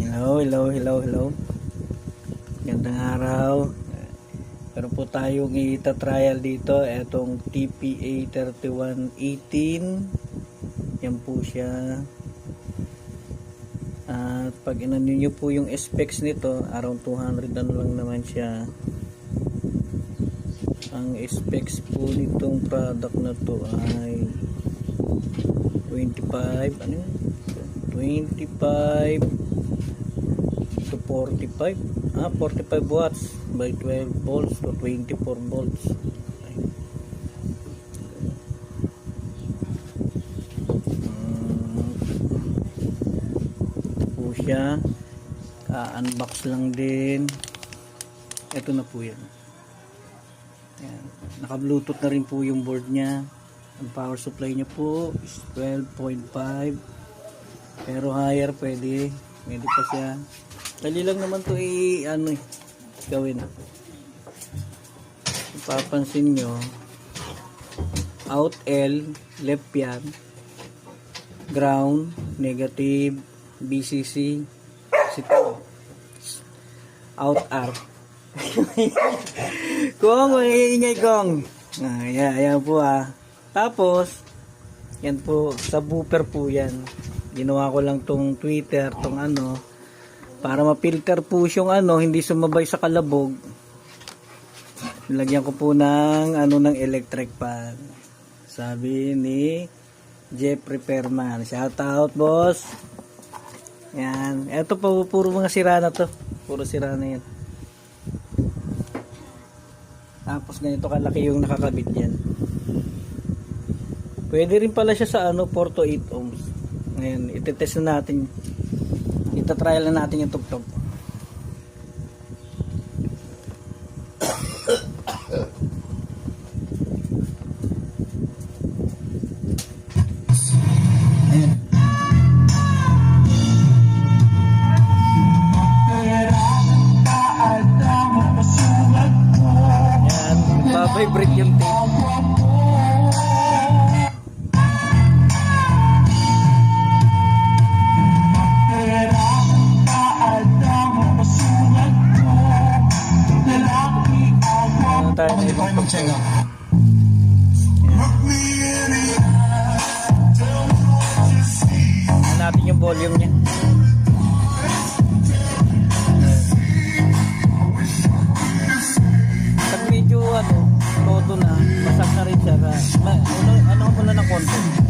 Hello. Gandang araw. Pero po tayong ita-trial dito. Etong TPA 3118. Yan po siya. At pag inano nyo po yung specs nito, around 200 ano lang naman siya. Ang specs po nitong product na to ay 25 ano yun? 25 to 45 45 watts by 12 volts to 24 volts. Po siya, unbox lang din. Ito na po yan. Ayan. Naka bluetooth na rin po yung board nya. Ang power supply nya po is 12.5, pero higher pwede pa siya. Dali lang naman to gawin. Papansin nyo, out L, left yan, ground, negative, BCC, out R. Kung ingay kong. Ayan po Tapos, yan po, subwoofer po yan. Ginawa ko lang tong tweeter, tong para ma-filter po yung hindi sumabay sa kalabog. Nilagyan ko po ng ng electric fan. Sabi ni Jeff Repairman. Shout out, boss. Yan. Ito po, puro mga sira na to. Puro sira na yan. Tapos ganito kalaki yung nakakabit yan. Pwede rin pala siya sa 4 to 8 ohms. Ngayon, itetest na natin. Ita-trial na natin yung tugtog. Ayan, babibrate yung tape. Tayo mag-check out. Natin yung volume niya. Pag medyo todo na, basag na rin siya. Ano muna ng konti.